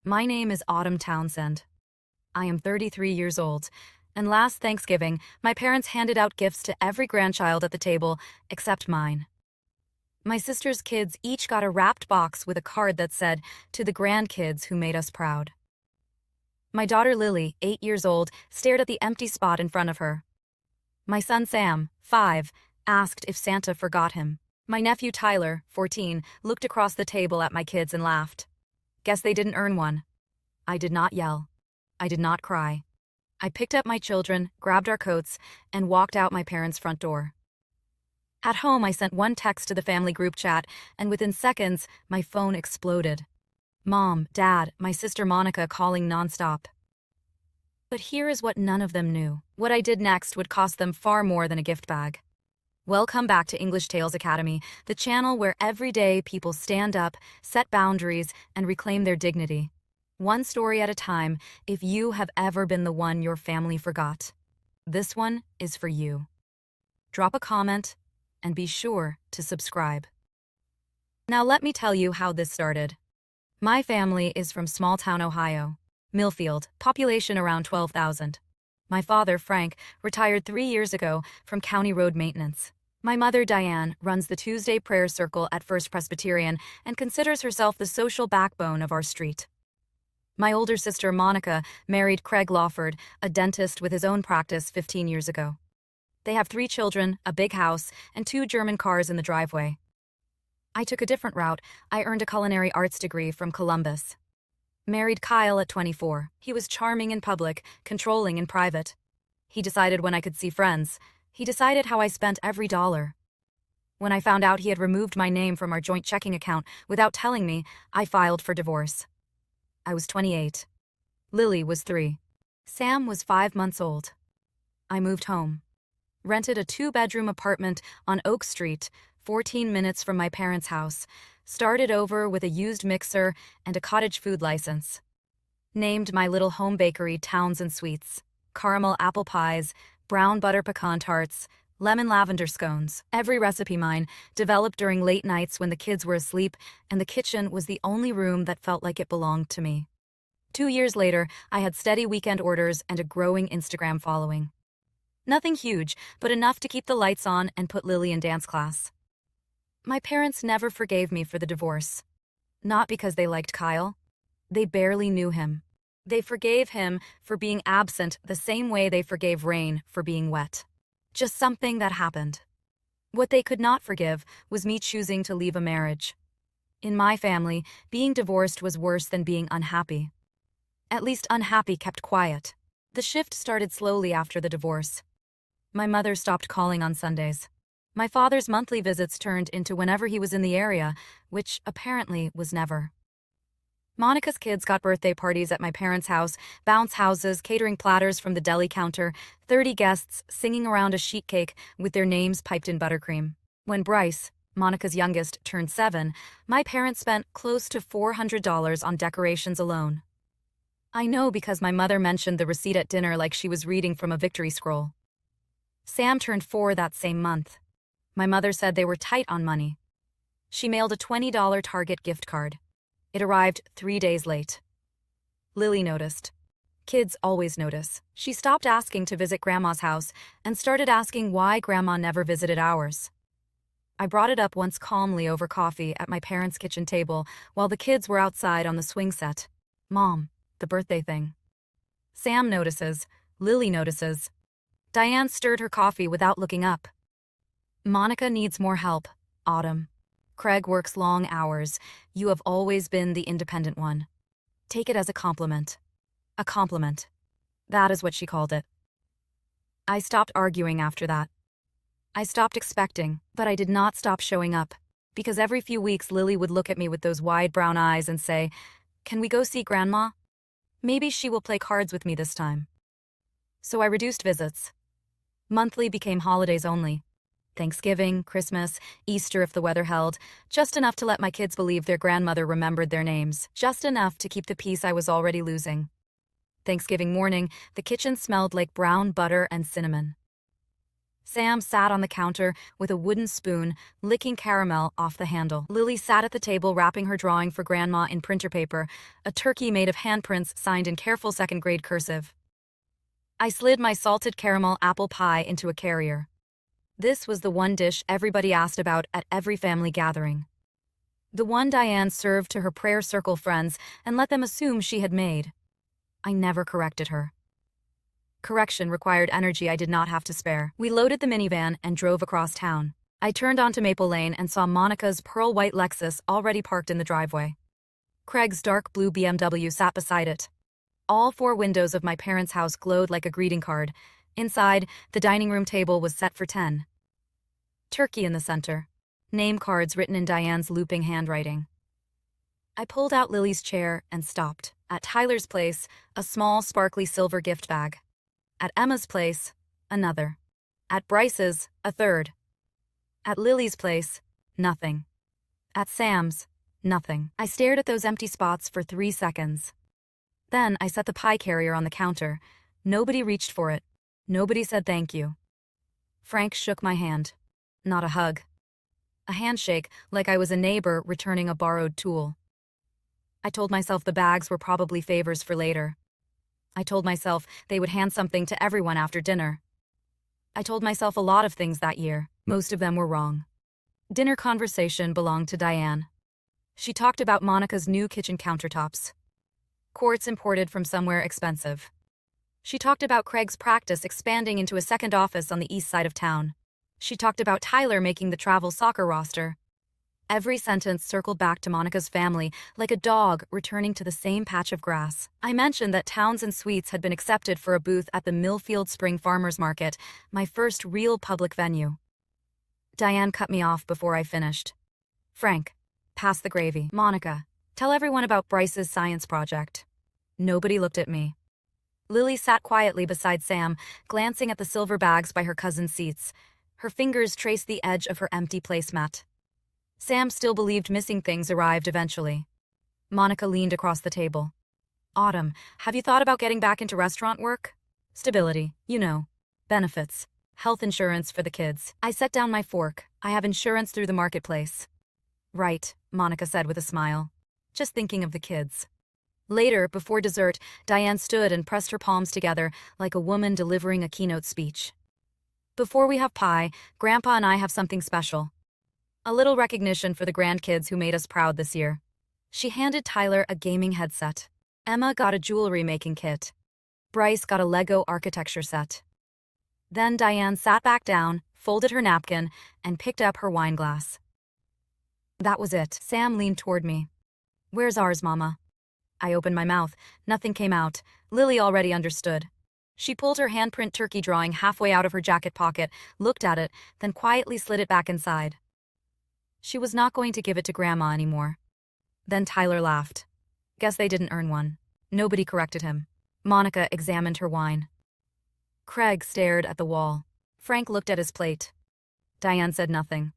My name is Autumn Townsend. I am 33 years old, and last Thanksgiving, my parents handed out gifts to every grandchild at the table except mine. My sister's kids each got a wrapped box with a card that said, "To the grandkids who made us proud." My daughter Lily, 8 years old, stared at the empty spot in front of her. My son Sam, 5, asked if Santa forgot him. My nephew Tyler, 14, looked across the table at my kids and laughed. Guess they didn't earn one. I did not yell. I did not cry. I picked up my children, grabbed our coats, and walked out my parents' front door. At home, I sent one text to the family group chat, and within seconds, my phone exploded. Mom, Dad, my sister Monica calling nonstop. But here is what none of them knew. What I did next would cost them far more than a gift bag. Welcome back to English Tales Academy, the channel where every day people stand up, set boundaries, and reclaim their dignity. One story at a time, if you have ever been the one your family forgot. This one is for you. Drop a comment, and be sure to subscribe. Now let me tell you how this started. My family is from small-town Ohio, Millfield, population around 12,000. My father, Frank, retired 3 years ago from county road maintenance. My mother, Diane, runs the Tuesday prayer circle at First Presbyterian and considers herself the social backbone of our street. My older sister, Monica, married Craig Lawford, a dentist with his own practice 15 years ago. They have 3 children, a big house, and 2 German cars in the driveway. I took a different route. I earned a culinary arts degree from Columbus. Married Kyle at 24. He was charming in public, controlling in private. He decided when I could see friends. He decided how I spent every dollar. When I found out he had removed my name from our joint checking account without telling me, I filed for divorce. I was 28. Lily was 3. Sam was 5 months old. I moved home. Rented a 2-bedroom apartment on Oak Street, 14 minutes from my parents' house. Started over with a used mixer and a cottage food license. Named my little home bakery Townsend Sweets. Caramel apple pies, brown butter pecan tarts, lemon lavender scones. Every recipe mine, developed during late nights when the kids were asleep, and the kitchen was the only room that felt like it belonged to me. 2 years later, I had steady weekend orders and a growing Instagram following. Nothing huge, but enough to keep the lights on and put Lily in dance class. My parents never forgave me for the divorce. Not because they liked Kyle. They barely knew him. They forgave him for being absent the same way they forgave rain for being wet. Just something that happened. What they could not forgive was me choosing to leave a marriage. In my family, being divorced was worse than being unhappy. At least unhappy kept quiet. The shift started slowly after the divorce. My mother stopped calling on Sundays. My father's monthly visits turned into whenever he was in the area, which apparently was never. Monica's kids got birthday parties at my parents' house, bounce houses, catering platters from the deli counter, 30 guests singing around a sheet cake with their names piped in buttercream. When Bryce, Monica's youngest, turned 7, my parents spent close to $400 on decorations alone. I know because my mother mentioned the receipt at dinner like she was reading from a victory scroll. Sam turned 4 that same month. My mother said they were tight on money. She mailed a $20 Target gift card. It arrived 3 days late. Lily noticed. Kids always notice. She stopped asking to visit Grandma's house and started asking why Grandma never visited ours. I brought it up once calmly over coffee at my parents' kitchen table while the kids were outside on the swing set. Mom, the birthday thing. Sam notices. Lily notices. Diane stirred her coffee without looking up. Monica needs more help, Autumn. Craig works long hours. You have always been the independent one. Take it as a compliment. A compliment. That is what she called it. I stopped arguing after that. I stopped expecting, but I did not stop showing up, because every few weeks Lily would look at me with those wide brown eyes and say, "Can we go see Grandma? Maybe she will play cards with me this time." So I reduced visits. Monthly became holidays only. Thanksgiving, Christmas, Easter if the weather held, just enough to let my kids believe their grandmother remembered their names, just enough to keep the peace I was already losing. Thanksgiving morning, the kitchen smelled like brown butter and cinnamon. Sam sat on the counter with a wooden spoon, licking caramel off the handle. Lily sat at the table wrapping her drawing for Grandma in printer paper, a turkey made of handprints signed in careful second-grade cursive. I slid my salted caramel apple pie into a carrier. This was the one dish everybody asked about at every family gathering. The one Diane served to her prayer circle friends and let them assume she had made. I never corrected her. Correction required energy I did not have to spare. We loaded the minivan and drove across town. I turned onto Maple Lane and saw Monica's pearl-white Lexus already parked in the driveway. Craig's dark blue BMW sat beside it. All 4 windows of my parents' house glowed like a greeting card. Inside, the dining room table was set for 10. Turkey in the center. Name cards written in Diane's looping handwriting. I pulled out Lily's chair and stopped. At Tyler's place, a small, sparkly silver gift bag. At Emma's place, another. At Bryce's, a third. At Lily's place, nothing. At Sam's, nothing. I stared at those empty spots for 3 seconds. Then I set the pie carrier on the counter. Nobody reached for it. Nobody said thank you. Frank shook my hand. Not a hug. A handshake, like I was a neighbor returning a borrowed tool. I told myself the bags were probably favors for later. I told myself they would hand something to everyone after dinner. I told myself a lot of things that year. Most of them were wrong. Dinner conversation belonged to Diane. She talked about Monica's new kitchen countertops. Quartz imported from somewhere expensive. She talked about Craig's practice expanding into a second office on the east side of town. She talked about Tyler making the travel soccer roster. Every sentence circled back to Monica's family, like a dog returning to the same patch of grass. I mentioned that Towns and Sweets had been accepted for a booth at the Millfield Spring Farmers Market, my first real public venue. Diane cut me off before I finished. Frank, pass the gravy. Monica, tell everyone about Bryce's science project. Nobody looked at me. Lily sat quietly beside Sam, glancing at the silver bags by her cousin's seats. Her fingers traced the edge of her empty placemat. Sam still believed missing things arrived eventually. Monica leaned across the table. Autumn, have you thought about getting back into restaurant work? Stability, you know. Benefits. Health insurance for the kids. I set down my fork. I have insurance through the marketplace. Right, Monica said with a smile. Just thinking of the kids. Later, before dessert, Diane stood and pressed her palms together like a woman delivering a keynote speech. Before we have pie, Grandpa and I have something special. A little recognition for the grandkids who made us proud this year. She handed Tyler a gaming headset. Emma got a jewelry-making kit. Bryce got a Lego architecture set. Then Diane sat back down, folded her napkin, and picked up her wine glass. That was it. Sam leaned toward me. Where's ours, Mama? I opened my mouth. Nothing came out. Lily already understood. She pulled her handprint turkey drawing halfway out of her jacket pocket, looked at it, then quietly slid it back inside. She was not going to give it to Grandma anymore. Then Tyler laughed. Guess they didn't earn one. Nobody corrected him. Monica examined her wine. Craig stared at the wall. Frank looked at his plate. Diane said nothing.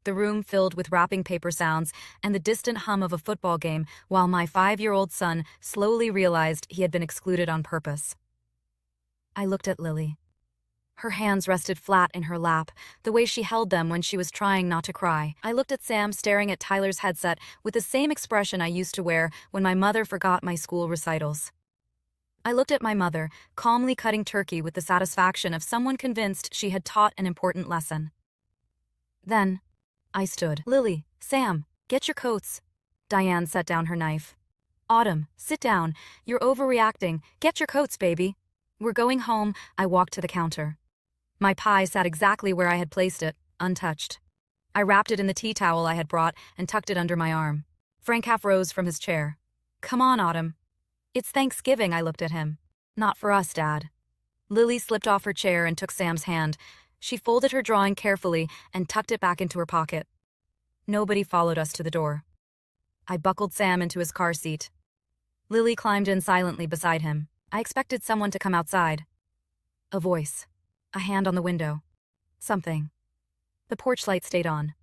The room filled with wrapping paper sounds and the distant hum of a football game while my 5-year-old son slowly realized he had been excluded on purpose. I looked at Lily. Her hands rested flat in her lap, the way she held them when she was trying not to cry. I looked at Sam staring at Tyler's headset with the same expression I used to wear when my mother forgot my school recitals. I looked at my mother, calmly cutting turkey with the satisfaction of someone convinced she had taught an important lesson. Then, I stood. Lily, Sam, get your coats. Diane set down her knife. Autumn, sit down. You're overreacting. Get your coats, baby. We're going home. I walked to the counter. My pie sat exactly where I had placed it, untouched. I wrapped it in the tea towel I had brought and tucked it under my arm. Frank half rose from his chair. Come on, Autumn. It's Thanksgiving, I looked at him. Not for us, Dad. Lily slipped off her chair and took Sam's hand. She folded her drawing carefully and tucked it back into her pocket. Nobody followed us to the door. I buckled Sam into his car seat. Lily climbed in silently beside him. I expected someone to come outside. A voice. A hand on the window. Something. The porch light stayed on.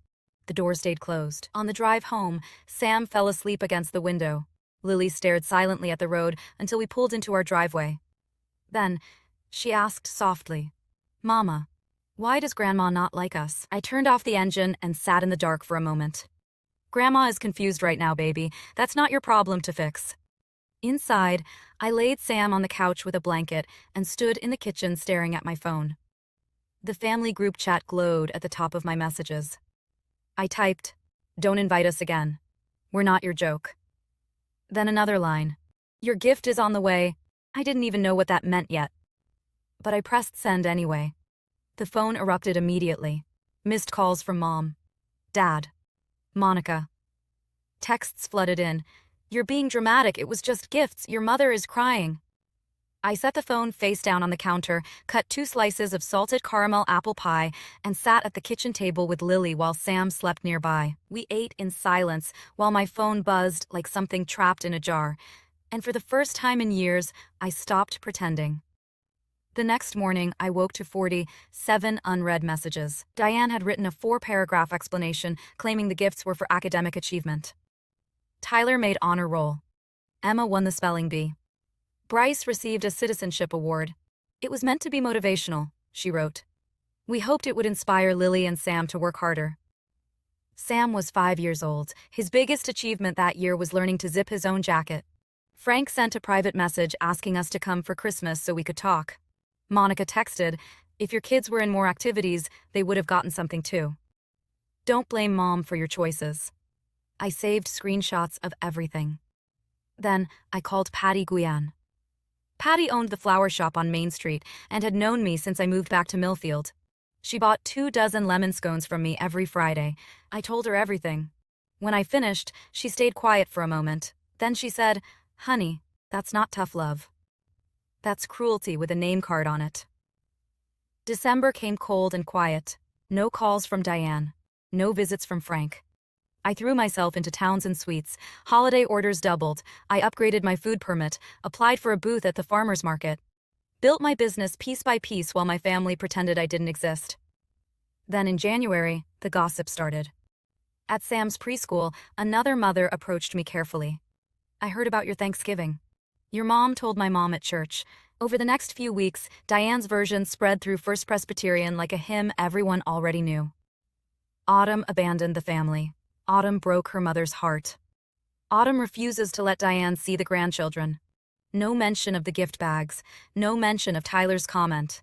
The door stayed closed. On the drive home, Sam fell asleep against the window. Lily stared silently at the road until we pulled into our driveway. Then, she asked softly, Mama, Why does Grandma not like us? I turned off the engine and sat in the dark for a moment. Grandma is confused right now, baby. That's not your problem to fix. Inside, I laid Sam on the couch with a blanket and stood in the kitchen staring at my phone. The family group chat glowed at the top of my messages. I typed, "Don't invite us again. We're not your joke." Then another line, "Your gift is on the way." I didn't even know what that meant yet. But I pressed send anyway. The phone erupted immediately. Missed calls from Mom, Dad, Monica. Texts flooded in. "You're being dramatic. It was just gifts. Your mother is crying." I set the phone face down on the counter, cut 2 slices of salted caramel apple pie, and sat at the kitchen table with Lily while Sam slept nearby. We ate in silence while my phone buzzed like something trapped in a jar. And for the first time in years, I stopped pretending. The next morning, I woke to 47 unread messages. Diane had written a 4-paragraph explanation claiming the gifts were for academic achievement. Tyler made honor roll. Emma won the spelling bee. Bryce received a citizenship award. It was meant to be motivational, she wrote. We hoped it would inspire Lily and Sam to work harder. Sam was 5 years old. His biggest achievement that year was learning to zip his own jacket. Frank sent a private message asking us to come for Christmas so we could talk. Monica texted, "If your kids were in more activities, they would have gotten something too. Don't blame Mom for your choices." I saved screenshots of everything. Then I called Patty Guyan. Patty owned the flower shop on Main Street and had known me since I moved back to Millfield. She bought 2 dozen lemon scones from me every Friday. I told her everything. When I finished, she stayed quiet for a moment. Then she said, "Honey, that's not tough love. That's cruelty with a name card on it." December came cold and quiet. No calls from Diane. No visits from Frank. I threw myself into Townsend Sweets. Holiday orders doubled. I upgraded my food permit, applied for a booth at the farmer's market. Built my business piece by piece while my family pretended I didn't exist. Then in January, the gossip started. At Sam's preschool, another mother approached me carefully. "I heard about your Thanksgiving. Your mom told my mom at church." Over the next few weeks, Diane's version spread through First Presbyterian like a hymn everyone already knew. Autumn abandoned the family. Autumn broke her mother's heart. Autumn refuses to let Diane see the grandchildren. No mention of the gift bags. No mention of Tyler's comment.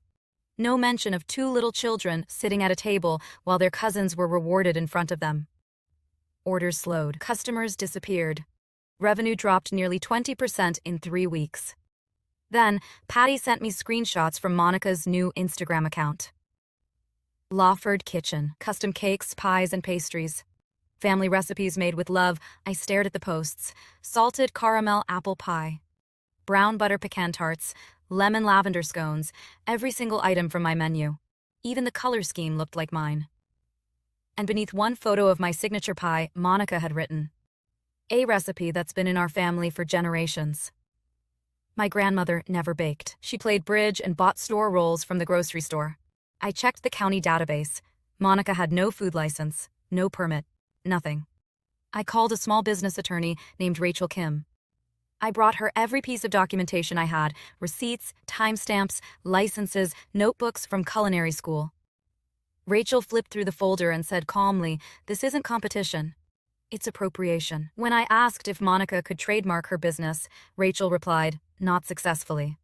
No mention of 2 little children sitting at a table while their cousins were rewarded in front of them. Orders slowed. Customers disappeared. Revenue dropped nearly 20% in 3 weeks. Then, Patty sent me screenshots from Monica's new Instagram account. Lawford Kitchen, custom cakes, pies, and pastries. Family recipes made with love. I stared at the posts. Salted caramel apple pie. Brown butter pecan tarts. Lemon lavender scones. Every single item from my menu. Even the color scheme looked like mine. And beneath one photo of my signature pie, Monica had written, "A recipe that's been in our family for generations." My grandmother never baked. She played bridge and bought store rolls from the grocery store. I checked the county database. Monica had no food license, no permit, nothing. I called a small business attorney named Rachel Kim. I brought her every piece of documentation I had, receipts, timestamps, licenses, notebooks from culinary school. Rachel flipped through the folder and said calmly, "This isn't competition. It's appropriation." When I asked if Monica could trademark her business, Rachel replied, "Not successfully.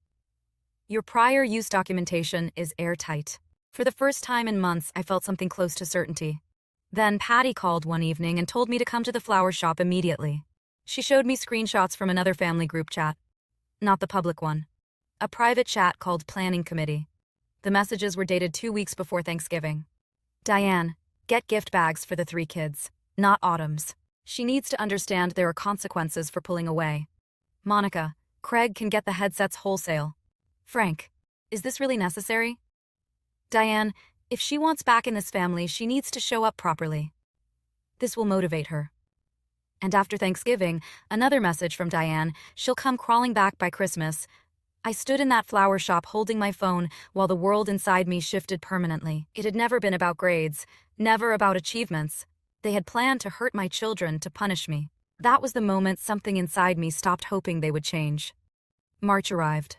Your prior use documentation is airtight." For the first time in months, I felt something close to certainty. Then Patty called one evening and told me to come to the flower shop immediately. She showed me screenshots from another family group chat. Not the public one. A private chat called Planning Committee. The messages were dated 2 weeks before Thanksgiving. "Diane, get gift bags for the 3 kids, not Autumn's. She needs to understand there are consequences for pulling away. Monica, Craig can get the headsets wholesale. Frank, is this really necessary? Diane, if she wants back in this family, she needs to show up properly. This will motivate her." And after Thanksgiving, another message from Diane, "She'll come crawling back by Christmas." I stood in that flower shop holding my phone while the world inside me shifted permanently. It had never been about grades, never about achievements. They had planned to hurt my children, to punish me. That was the moment something inside me stopped hoping they would change. March arrived.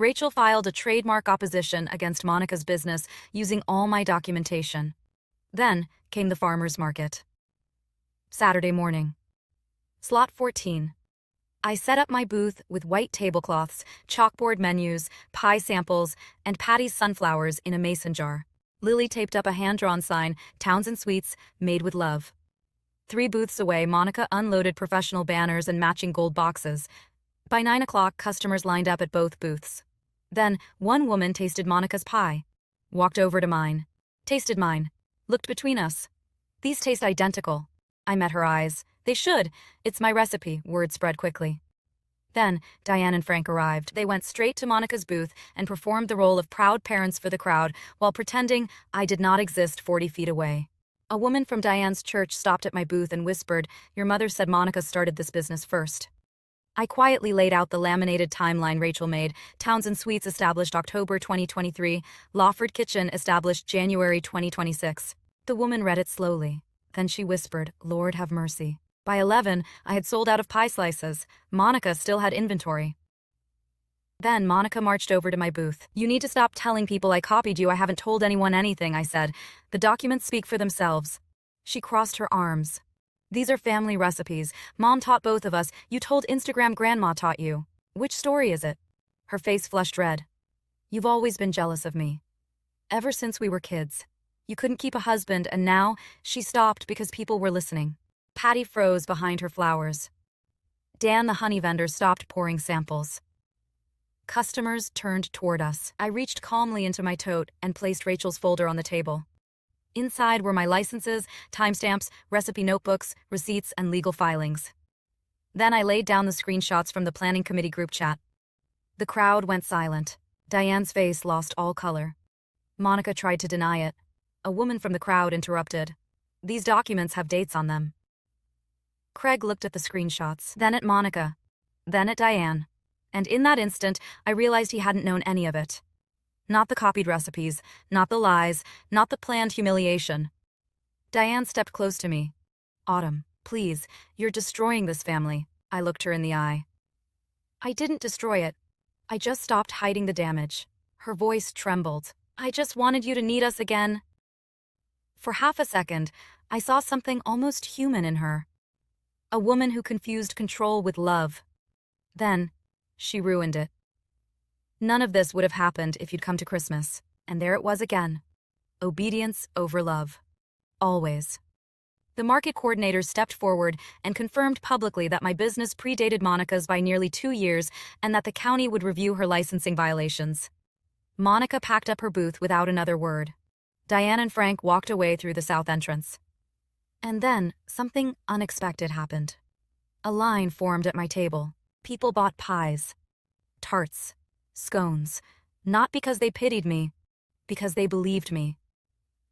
Rachel filed a trademark opposition against Monica's business using all my documentation. Then came the farmer's market. Saturday morning. Slot 14. I set up my booth with white tablecloths, chalkboard menus, pie samples, and Patty's sunflowers in a mason jar. Lily taped up a hand-drawn sign, Townsend Sweets, made with love. 3 booths away, Monica unloaded professional banners and matching gold boxes. By 9 o'clock, customers lined up at both booths. Then, one woman tasted Monica's pie. Walked over to mine. Tasted mine. Looked between us. These taste identical. I met her eyes. They should. It's my recipe, word spread quickly. Then, Diane and Frank arrived. They went straight to Monica's booth and performed the role of proud parents for the crowd while pretending I did not exist 40 feet away. A woman from Diane's church stopped at my booth and whispered, "Your mother said Monica started this business first." I quietly laid out the laminated timeline Rachel made. Townsend Sweets established October 2023, Lawford Kitchen established January 2026. The woman read it slowly. Then she whispered, "Lord have mercy." By 11, I had sold out of pie slices. Monica still had inventory. Then Monica marched over to my booth. "You need to stop telling people I copied you. I haven't told anyone anything," I said. "The documents speak for themselves." She crossed her arms. "These are family recipes. Mom taught both of us. You told Instagram Grandma taught you. Which story is it?" Her face flushed red. "You've always been jealous of me. Ever since we were kids. You couldn't keep a husband, and now..." She stopped because people were listening. Patty froze behind her flowers. Dan, the honey vendor, stopped pouring samples. Customers turned toward us. I reached calmly into my tote and placed Rachel's folder on the table. Inside were my licenses, timestamps, recipe notebooks, receipts, and legal filings. Then I laid down the screenshots from the planning committee group chat. The crowd went silent. Diane's face lost all color. Monica tried to deny it. A woman from the crowd interrupted. "These documents have dates on them." Craig looked at the screenshots, then at Monica, then at Diane. And in that instant, I realized he hadn't known any of it. Not the copied recipes, not the lies, not the planned humiliation. Diane stepped close to me. "Autumn, please, you're destroying this family." I looked her in the eye. "I didn't destroy it. I just stopped hiding the damage." Her voice trembled. "I just wanted you to need us again." For half a second, I saw something almost human in her. A woman who confused control with love. Then, she ruined it. None of this would have happened if you'd come to Christmas. And there it was again. Obedience over love. Always. The market coordinator stepped forward and confirmed publicly that my business predated Monica's by nearly 2 years and that the county would review her licensing violations. Monica packed up her booth without another word. Diane and Frank walked away through the south entrance. And then, something unexpected happened. A line formed at my table. People bought pies, tarts, scones, not because they pitied me, because they believed me,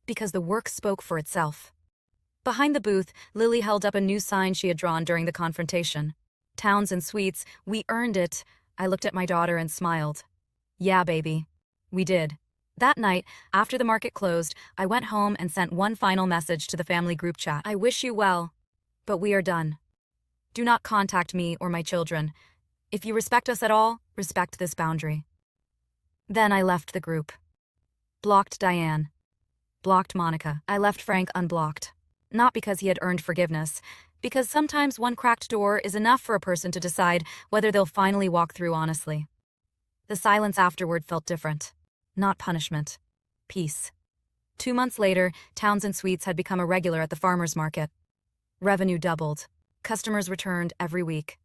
because the work spoke for itself. Behind the booth, Lily held up a new sign she had drawn during the confrontation. "Townsend Sweets, we earned it." I looked at my daughter and smiled. "Yeah, baby, we did." That night, after the market closed, I went home and sent one final message to the family group chat. "I wish you well, but we are done. Do not contact me or my children. If you respect us at all, respect this boundary." Then I left the group. Blocked Diane. Blocked Monica. I left Frank unblocked. Not because he had earned forgiveness, because sometimes one cracked door is enough for a person to decide whether they'll finally walk through honestly. The silence afterward felt different. Not punishment. Peace. 2 months later, Townsend Sweets had become a regular at the farmer's market. Revenue doubled. Customers returned every week.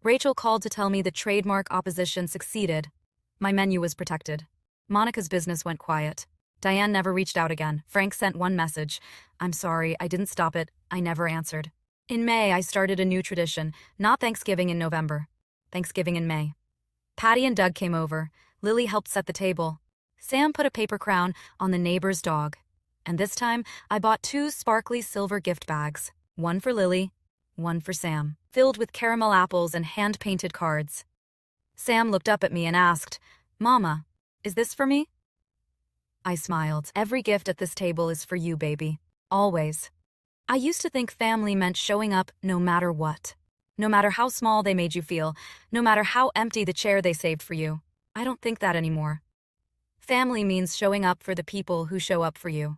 Rachel called to tell me the trademark opposition succeeded. My menu was protected. Monica's business went quiet. Diane never reached out again. Frank sent one message. "I'm sorry, I didn't stop it." I never answered. In May, I started a new tradition. Not Thanksgiving in November. Thanksgiving in May. Patty and Doug came over. Lily helped set the table. Sam put a paper crown on the neighbor's dog. And this time, I bought 2 sparkly silver gift bags. One for Lily, one for Sam, filled with caramel apples and hand-painted cards. Sam looked up at me and asked, "Mama, is this for me?" I smiled. "Every gift at this table is for you, baby. Always." I used to think family meant showing up no matter what. No matter how small they made you feel, no matter how empty the chair they saved for you. I don't think that anymore. Family means showing up for the people who show up for you.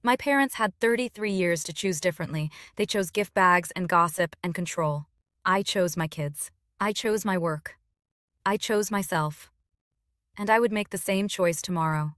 My parents had 33 years to choose differently. They chose gift bags and gossip and control. I chose my kids. I chose my work. I chose myself. And I would make the same choice tomorrow.